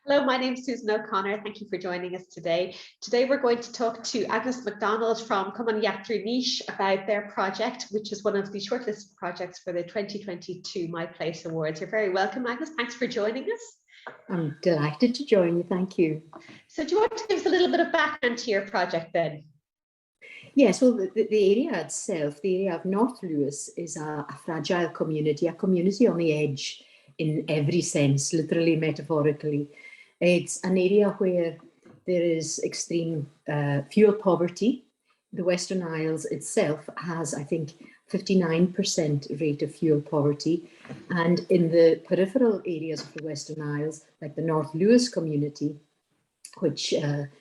Hello, my name is Susan O'Connor. Thank you for joining us today. Today we're going to talk to Agnes Macdonald from Comunn Eachdraidh Nis about their project, which is one of the shortlisted projects for the 2022 My Place Awards. You're very welcome, Agnes. Thanks for joining us. I'm delighted to join you. Thank you. So do you want to give us a little bit of background to your project then? Yes, well, the area itself, the area of North Lewis, is a fragile community, a community on the edge in every sense, literally, metaphorically. It's an area where there is extreme fuel poverty. The Western Isles itself has, I think, 59% rate of fuel poverty. And in the peripheral areas of the Western Isles, like the North Lewis community, which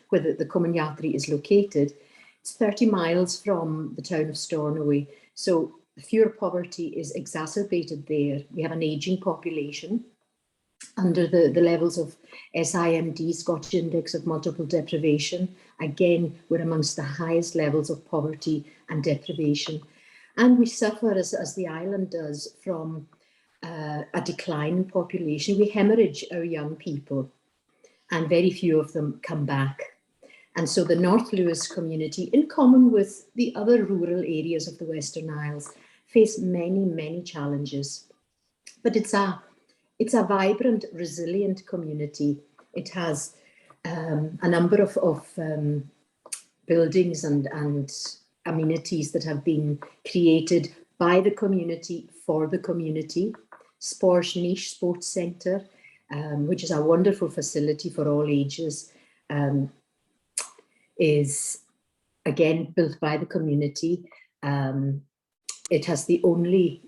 where the Comunn Eachdraidh is located, it's 30 miles from the town of Stornoway. So the fuel poverty is exacerbated there. We have an ageing population. Under the levels of SIMD, Scottish Index of Multiple Deprivation, again, we're amongst the highest levels of poverty and deprivation. And we suffer, as the island does, from a decline in population. We hemorrhage our young people, and very few of them come back. And so the North Lewis community, in common with the other rural areas of the Western Isles, face many, many challenges. But it's a vibrant, resilient community. It has a number of buildings and amenities that have been created by the community for the community. Scottish Nis Sports Centre, which is a wonderful facility for all ages, is again built by the community. It has the only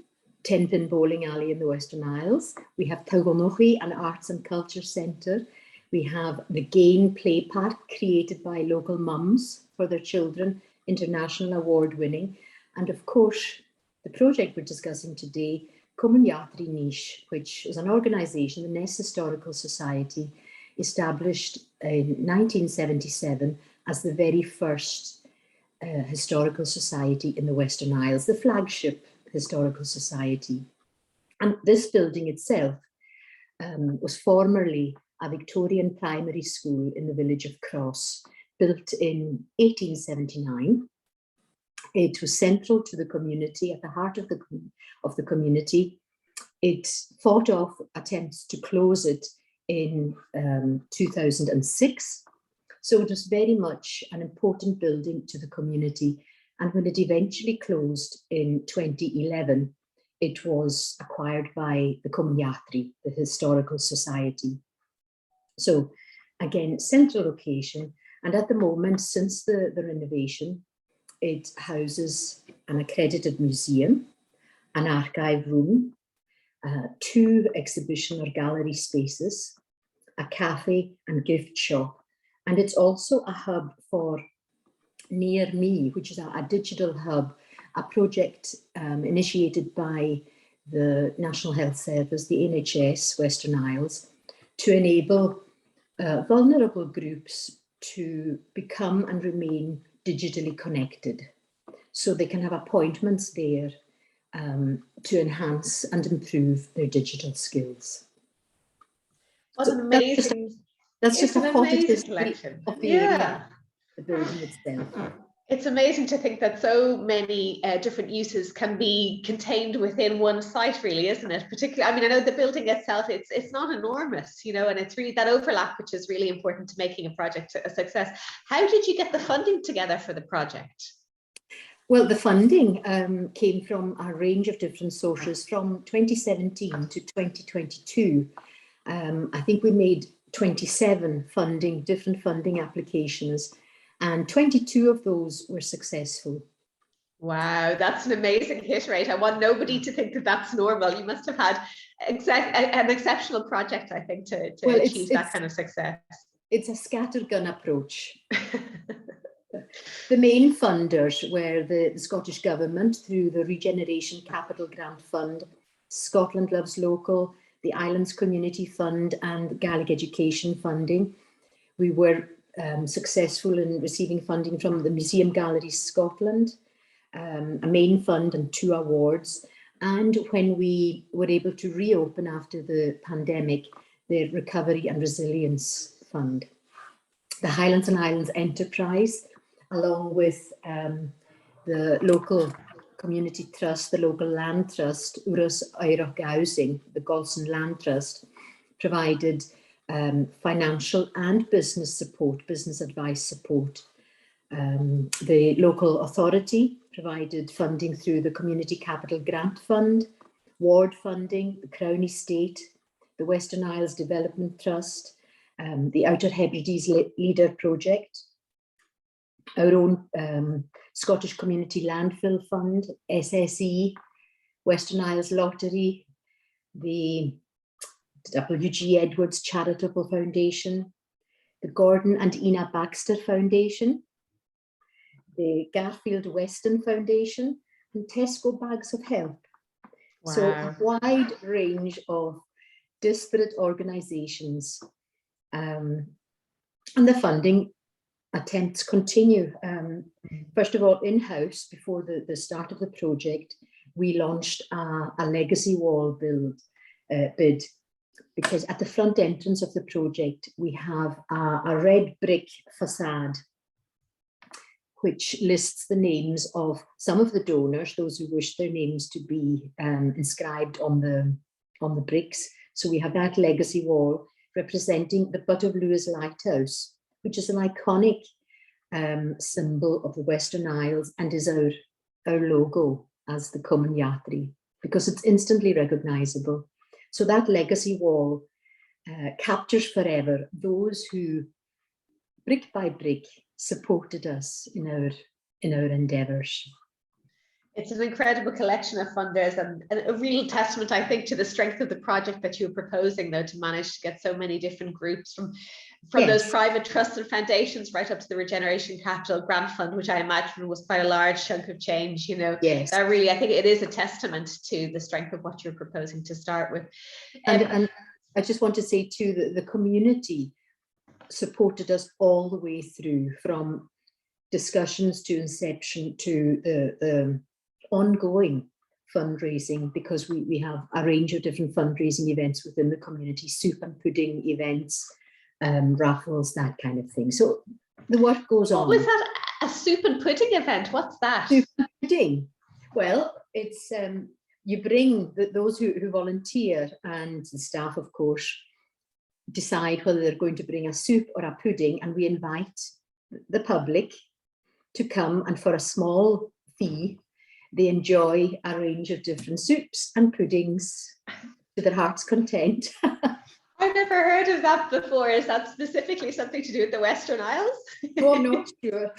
10-pin bowling alley in the Western Isles. We have Tagonochi, an arts and culture centre. We have the Game Play Park, created by local mums for their children, international award winning. And of course, the project we're discussing today, Comunn Eachdraidh Nis, which is an organisation, the Nis Historical Society, established in 1977 as the very first historical society in the Western Isles, the flagship historical society. And this building itself was formerly a Victorian primary school in the village of Cross, built in 1879. It was central to the community, at the heart of the community. It fought off attempts to close it in 2006. So it was very much an important building to the community. And when it eventually closed in 2011, it was acquired by the Comunn Eachdraidh, the Historical Society. So again, central location. And at the moment, since the renovation, it houses an accredited museum, an archive room, 2 exhibition or gallery spaces, a cafe and gift shop. And it's also a hub for Near Me, which is a digital hub, a project initiated by the National Health Service, the NHS Western Isles, to enable vulnerable groups to become and remain digitally connected, so they can have appointments there to enhance and improve their digital skills. What an amazing... That's just a amazing collection of the area, the building itself. It's amazing to think that so many different uses can be contained within one site, really, isn't it? Particularly, I mean, I know the building itself, it's not enormous, you know, and it's really that overlap, which is really important to making a project a success. How did you get the funding together for the project? Well, the funding came from a range of different sources. From 2017 to 2022, I think we made 27 different funding applications, and 22 of those were successful. Wow, that's an amazing hit rate. I want nobody to think that that's normal. You must have had an exceptional project, I think, to achieve that kind of success. It's a scattergun approach. The main funders were the Scottish Government through the Regeneration Capital Grant Fund, Scotland Loves Local, the Islands Community Fund and Gaelic Education Funding. We were successful in receiving funding from the Museum Galleries Scotland, a main fund and 2 awards. And when we were able to reopen after the pandemic, their Recovery and Resilience Fund. The Highlands and Islands Enterprise, along with the local community trust, the local land trust, Urus Oirog Housing, the Golson Land Trust, provided financial and business support, business advice support. The local authority provided funding through the Community Capital Grant Fund, ward funding, the Crown Estate, the Western Isles Development Trust, the Outer Hebrides Leader Project, our own Scottish Community Landfill Fund, SSE, Western Isles Lottery, the W.G. Edwards Charitable Foundation, the Gordon and Ina Baxter Foundation, the Garfield Weston Foundation, and Tesco Bags of Help. Wow. So a wide range of disparate organisations, and the funding attempts continue. First of all, in-house, before the start of the project, we launched a legacy wall bid, because at the front entrance of the project, we have a red brick facade, which lists the names of some of the donors, those who wish their names to be inscribed on the bricks. So we have that legacy wall representing the Butt of Lewis Lighthouse, which is an iconic symbol of the Western Isles and is our logo as the Comunn Eachdraidh, because it's instantly recognisable. So that legacy wall captures forever those who, brick by brick, supported us in our endeavours. It's an incredible collection of funders, and a real testament, I think, to the strength of the project that you're proposing, though, to manage to get so many different groups from yes, those private trusts and foundations right up to the Regeneration Capital Grant Fund, which I imagine was quite a large chunk of change. You know, yes, that really, I think it is a testament to the strength of what you're proposing to start with. And I just want to say too that the community supported us all the way through, from discussions to inception to the ongoing fundraising, because we have a range of different fundraising events within the community, soup and pudding events, raffles, that kind of thing. So the work goes on. What was that? A soup and pudding event? What's that? Soup and pudding. Well, it's you bring those who volunteer, and the staff, of course, decide whether they're going to bring a soup or a pudding, and we invite the public to come, and for a small fee, they enjoy a range of different soups and puddings to their heart's content. I've never heard of that before. Is that specifically something to do with the Western Isles? Oh, I'm not sure.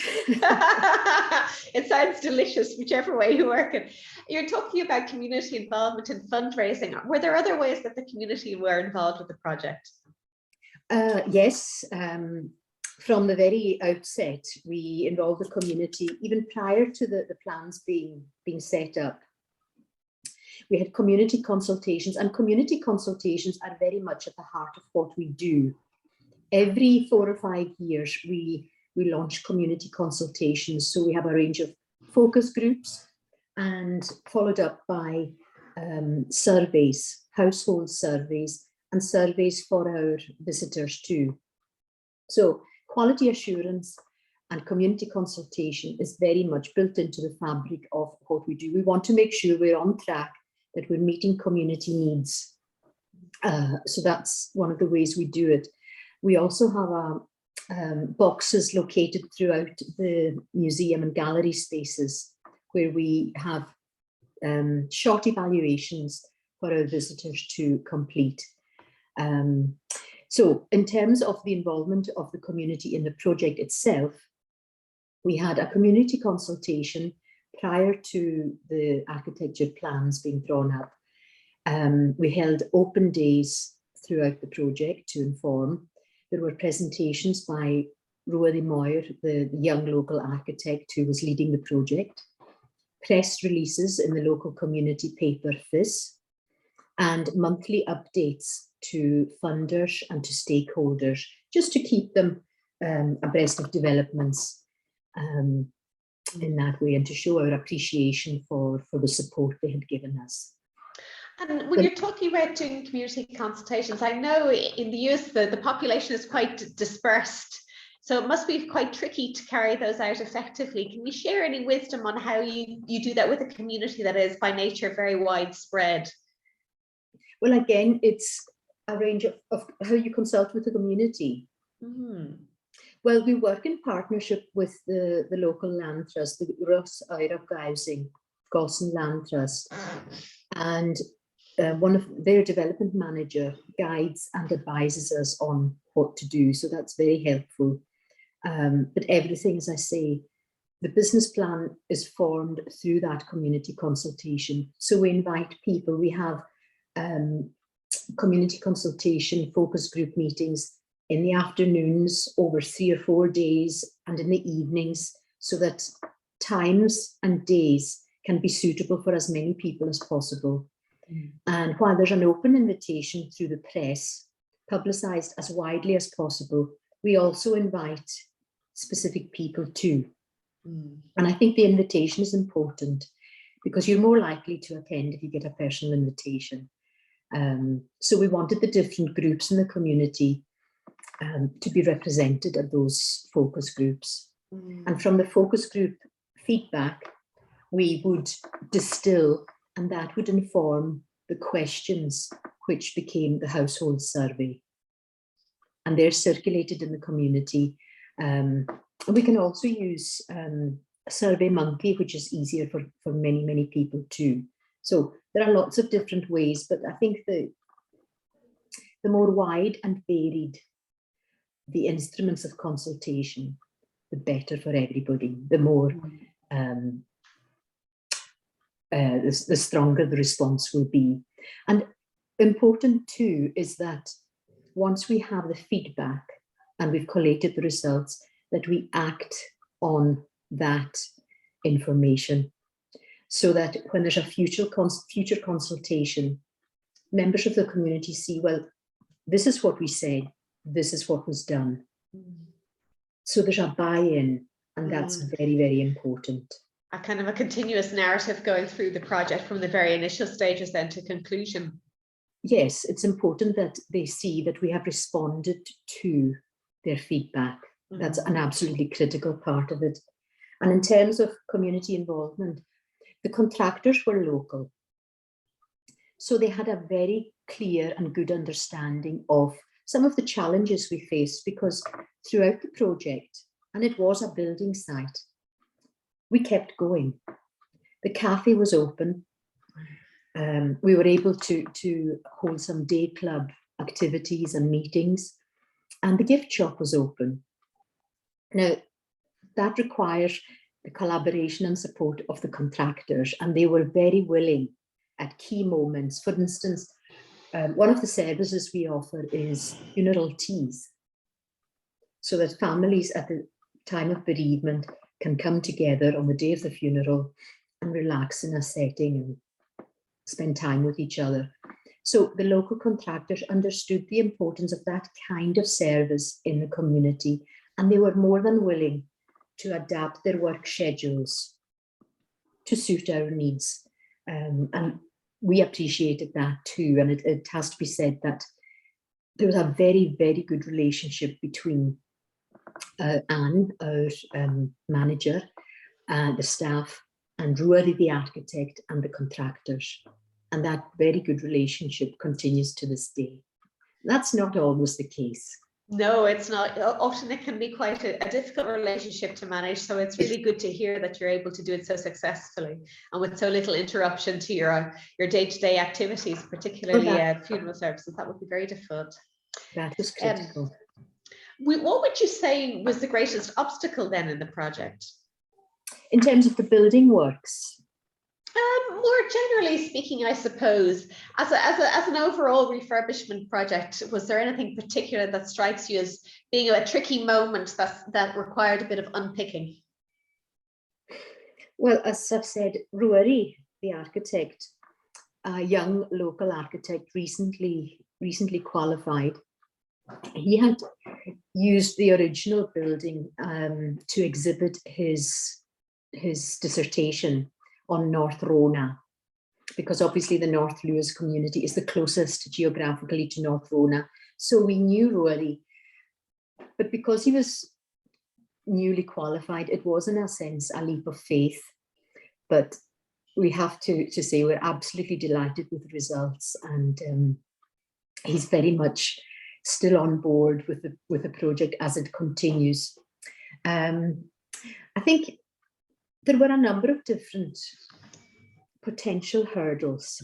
It sounds delicious, whichever way you work it. You're talking about community involvement in fundraising. Were there other ways that the community were involved with the project? Yes. From the very outset, we involved the community even prior to the plans being set up. We had community consultations, and community consultations are very much at the heart of what we do. Every 4 or 5 years, we launch community consultations. So we have a range of focus groups, and followed up by surveys, household surveys, and surveys for our visitors too. So quality assurance and community consultation is very much built into the fabric of what we do. We want to make sure we're on track, that we're meeting community needs. So that's one of the ways we do it. We also have boxes located throughout the museum and gallery spaces, where we have short evaluations for our visitors to complete. So in terms of the involvement of the community in the project itself, we had a community consultation prior to the architecture plans being drawn up. We held open days throughout the project to inform. There were presentations by Rory Moyer, the young local architect who was leading the project, press releases in the local community paper FIS, and monthly updates to funders and to stakeholders, just to keep them abreast of developments in that way, and to show our appreciation for the support they had given us. And when you're talking about doing community consultations, I know in the US the population is quite dispersed, so it must be quite tricky to carry those out effectively. Can you share any wisdom on how you do that with a community that is by nature very widespread? Well, again, it's a range of how you consult with the community. Well, we work in partnership with the local land trust, the Rus Oirach Housing, Gosson Land Trust, and one of their development manager guides and advises us on what to do. So that's very helpful. But everything, as I say, the business plan is formed through that community consultation. So we invite people. We have community consultation focus group meetings in the afternoons over 3 or 4 days and in the evenings, so that times and days can be suitable for as many people as possible. And while there's an open invitation through the press, publicised as widely as possible, we also invite specific people too. And I think the invitation is important because you're more likely to attend if you get a personal invitation. So we wanted the different groups in the community to be represented at those focus groups. And from the focus group feedback, we would distill, and that would inform the questions which became the household survey. And they're circulated in the community. We can also use SurveyMonkey, which is easier for many, many people too. So there are lots of different ways, but I think the more wide and varied the instruments of consultation, the better for everybody, the more the stronger the response will be. And important too is that once we have the feedback and we've collated the results, that we act on that information, so that when there's a future consultation, members of the community see, well, this is what we said, this is what was done. So there's a buy-in, and that's very, very important. A kind of a continuous narrative going through the project from the very initial stages then to conclusion. Yes, it's important that they see that we have responded to their feedback. That's an absolutely critical part of it. And in terms of community involvement, the contractors were local. So they had a very clear and good understanding of some of the challenges we faced, because throughout the project, and it was a building site, we kept going. The cafe was open. We were able to hold some day club activities and meetings, and the gift shop was open. Now, that requires the collaboration and support of the contractors, and they were very willing at key moments. For instance, one of the services we offer is funeral teas, so that families at the time of bereavement can come together on the day of the funeral and relax in a setting and spend time with each other. So the local contractors understood the importance of that kind of service in the community, and they were more than willing to adapt their work schedules to suit our needs. And we appreciated that too. And it has to be said that there was a very, very good relationship between Anne, our manager, the staff, and Ruari, the architect, and the contractors. And that very good relationship continues to this day. That's not always the case. No, it's not. Often it can be quite a difficult relationship to manage. So it's really good to hear that you're able to do it so successfully and with so little interruption to your day-to-day activities, particularly funeral services. That would be very difficult. That is critical. What would you say was the greatest obstacle then in the project? In terms of the building works? More generally speaking, I suppose, as an overall refurbishment project, was there anything particular that strikes you as being a tricky moment that required a bit of unpicking? Well, as I've said, Ruari, the architect, a young local architect, recently qualified. He had used the original building to exhibit his dissertation on North Rona. because obviously the North Lewis community is the closest geographically to North Rona. So we knew Rory, but because he was newly qualified, it was in a sense a leap of faith. But we have to say we're absolutely delighted with the results, and he's very much still on board with the project as it continues. I think there were a number of different potential hurdles.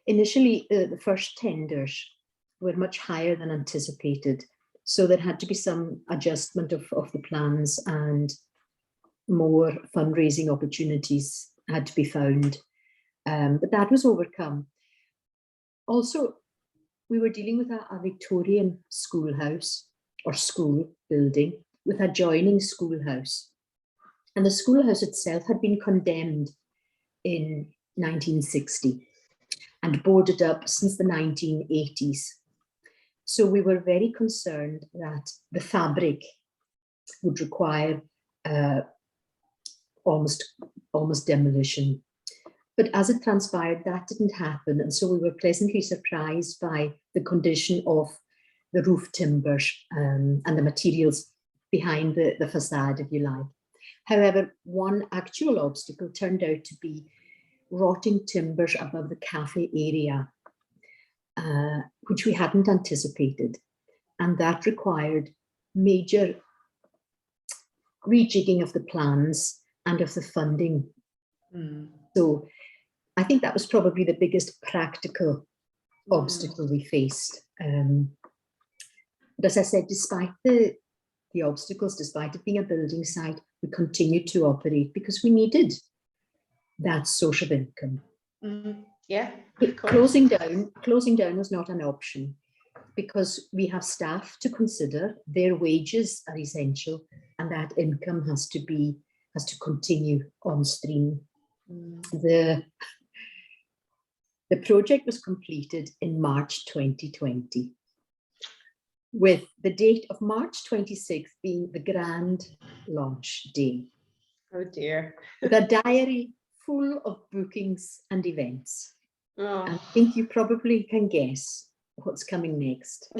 Initially, the first tenders were much higher than anticipated, so there had to be some adjustment of the plans, and more fundraising opportunities had to be found, but that was overcome. Also, we were dealing with a Victorian schoolhouse or school building with adjoining schoolhouse, and the schoolhouse itself had been condemned in 1960 and boarded up since the 1980s. So we were very concerned that the fabric would require almost demolition. But as it transpired, that didn't happen. And so we were pleasantly surprised by the condition of the roof timbers and the materials behind the facade, if you like. However, one actual obstacle turned out to be rotting timbers above the cafe area, which we hadn't anticipated. And that required major rejigging of the plans and of the funding. So I think that was probably the biggest practical obstacle we faced. But as I said, despite the obstacles, despite it being a building site, we continued to operate because we needed that source of income. Yeah, closing down was not an option, because we have staff to consider. Their wages are essential, and that income has to continue on stream. The project was completed in March 2020, with the date of March 26th being the grand launch day. Oh dear. The diary full of bookings and events. Oh. I think you probably can guess what's coming next.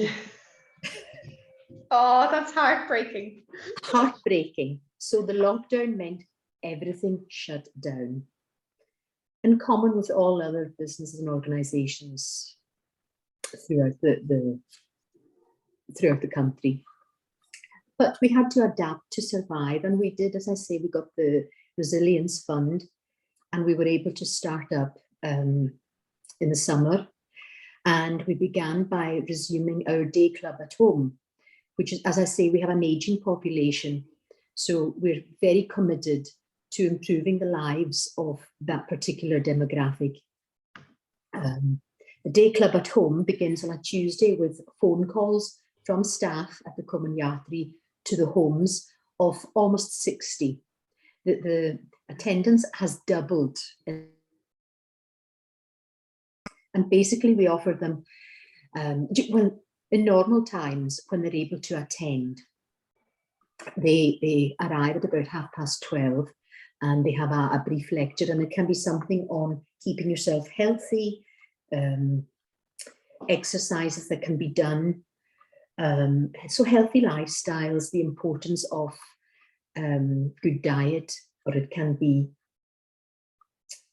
Oh, that's heartbreaking. Heartbreaking. So the lockdown meant everything shut down, in common with all other businesses and organizations throughout the country. But we had to adapt to survive, and we did. As I say, we got the Resilience Fund, and we were able to start up in the summer. And we began by resuming our day club at home, which is, as I say, we have an aging population. So we're very committed to improving the lives of that particular demographic. The day club at home begins on a Tuesday with phone calls from staff at the Comunn Eachdraidh to the homes of almost 60. The attendance has doubled. And basically we offer them, well, in normal times when they're able to attend, they arrive at about 12:30, and they have a brief lecture, and it can be something on keeping yourself healthy, exercises that can be done, so healthy lifestyles, the importance of good diet, or it can be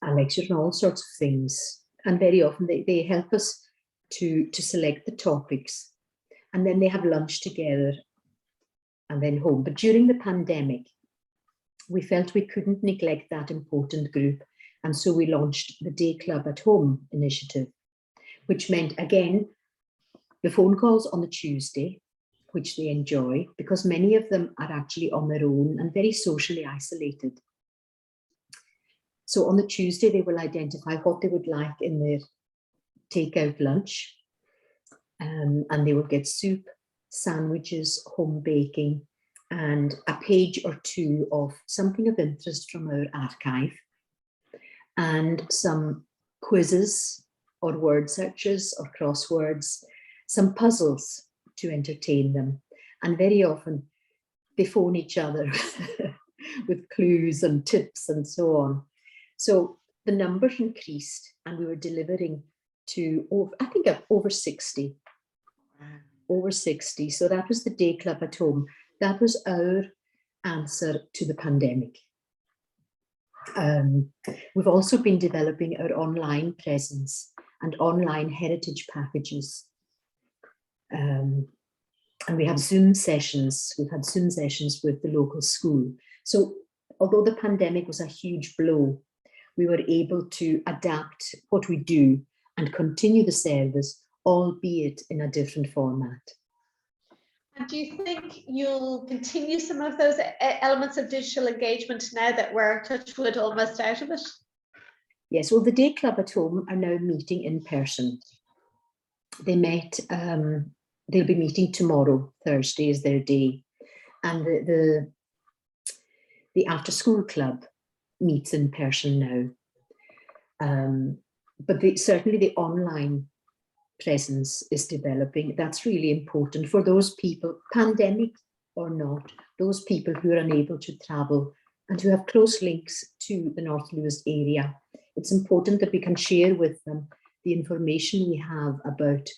a lecture on all sorts of things. And very often they help us to select the topics, and then they have lunch together and then home. But during the pandemic, we felt we couldn't neglect that important group, and so we launched the Day Club at Home initiative, which meant, again, the phone calls on the Tuesday, which they enjoy, because many of them are actually on their own and very socially isolated. So on the Tuesday, they will identify what they would like in their takeout lunch, and they will get soup, sandwiches, home baking, and a page or two of something of interest from our archive, and some quizzes or word searches or crosswords, some puzzles to entertain them. And very often they phone each other with clues and tips and so on. So the numbers increased and we were delivering to, I think, over 60. Over 60. So that was the day club at home. That was our answer to the pandemic. We've also been developing our online presence and online heritage packages. And we have Zoom sessions. We've had Zoom sessions with the local school. So although the pandemic was a huge blow, we were able to adapt what we do and continue the service, albeit in a different format. And do you think you'll continue some of those elements of digital engagement now that we're, touch wood, almost out of it? Yes, well, the day club at home are now meeting in person. They met, they'll be meeting tomorrow, Thursday is their day. And the after school club meets in person now. But certainly the online presence is developing. That's really important for those people, pandemic or not, those people who are unable to travel and who have close links to the North Lewis area. It's important that we can share with them the information we have about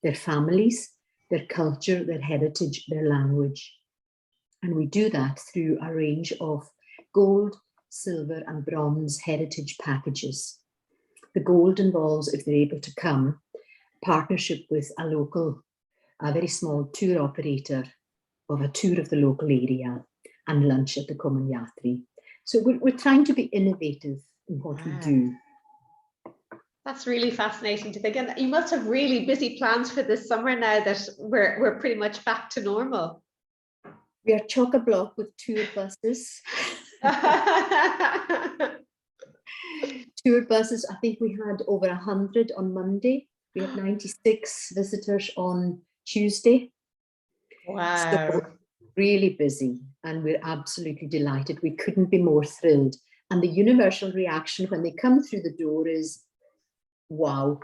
their families, their culture, their heritage, their language. And we do that through a range of gold, silver and bronze heritage packages. The gold involves, if they're able to come, partnership with a local, a very small tour operator of a tour of the local area and lunch at the Comunn Eachdraidh. So we're trying to be innovative in what we do. That's really fascinating to think. And you must have really busy plans for this summer now that we're pretty much back to normal. We are chock-a-block with tour buses. Tour buses, I think we had over 100 on Monday. We had 96 visitors on Tuesday. Wow. So really busy, and we're absolutely delighted. We couldn't be more thrilled. And the universal reaction when they come through the door is, wow.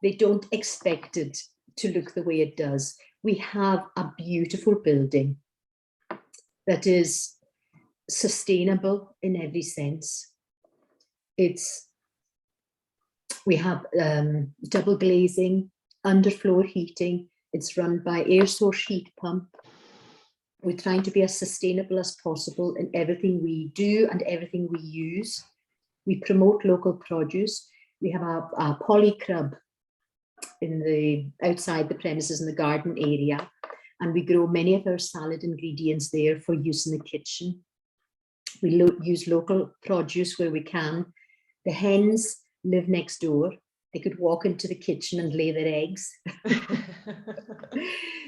They don't expect it to look the way it does. We have a beautiful building that is sustainable in every sense. We have double glazing, underfloor heating. It's run by air source heat pump. We're trying to be as sustainable as possible in everything we do and everything we use. We promote local produce. We have a polycrub outside the premises in the garden area, and we grow many of our salad ingredients there for use in the kitchen. We use local produce where we can. The hens live next door. They could walk into the kitchen and lay their eggs.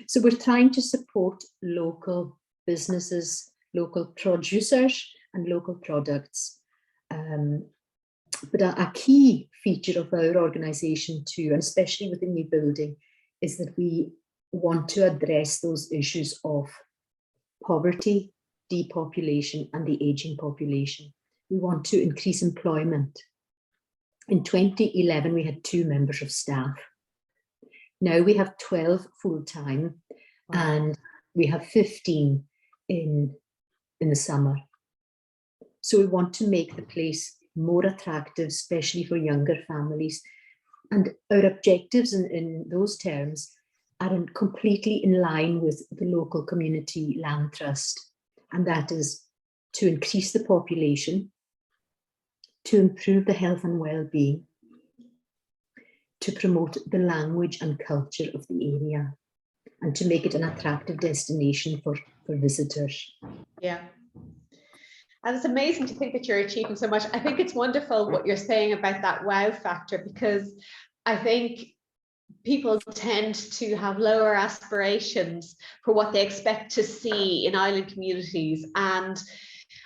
So we're trying to support local businesses, local producers and local products. But a key feature of our organisation too, and especially with the new building, is that we want to address those issues of poverty, depopulation and the ageing population. We want to increase employment. In 2011, we had 2 members of staff. Now we have 12 full-time, and we have 15 in the summer. So we want to make the place more attractive, especially for younger families. And our objectives in those terms are completely in line with the local community land trust. And that is to increase the population, to improve the health and well-being, to promote the language and culture of the area, and to make it an attractive destination for visitors. Yeah. And it's amazing to think that you're achieving so much. I think it's wonderful what you're saying about that wow factor, because I think people tend to have lower aspirations for what they expect to see in island communities. And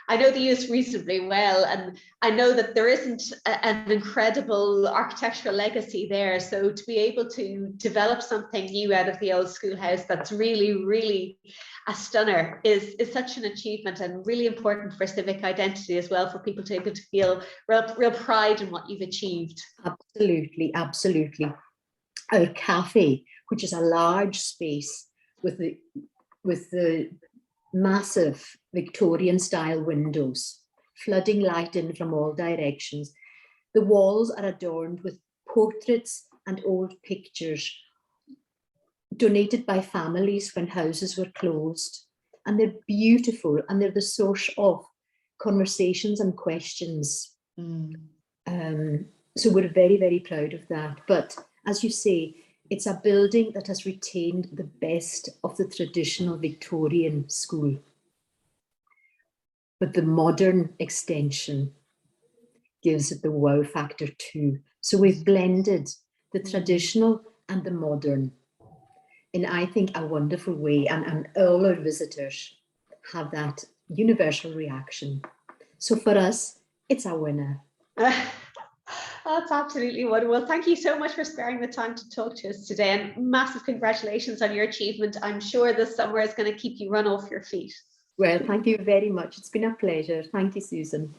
I know the US reasonably well, and I know that there isn't an incredible architectural legacy there. So to be able to develop something new out of the old schoolhouse that's really, really a stunner is such an achievement, and really important for civic identity as well, for people to be able to feel real pride in what you've achieved. Absolutely, absolutely. Our cafe, which is a large space with the massive Victorian style windows, flooding light in from all directions. The walls are adorned with portraits and old pictures donated by families when houses were closed. And they're beautiful, and they're the source of conversations and questions. So we're very, very proud of that. But as you say, it's a building that has retained the best of the traditional Victorian school. But the modern extension gives it the wow factor too. So we've blended the traditional and the modern in, I think, a wonderful way. And all our visitors have that universal reaction. So for us, it's a winner. That's absolutely wonderful. Thank you so much for sparing the time to talk to us today, and massive congratulations on your achievement. I'm sure this summer is going to keep you run off your feet. Well, thank you very much. It's been a pleasure. Thank you, Susan.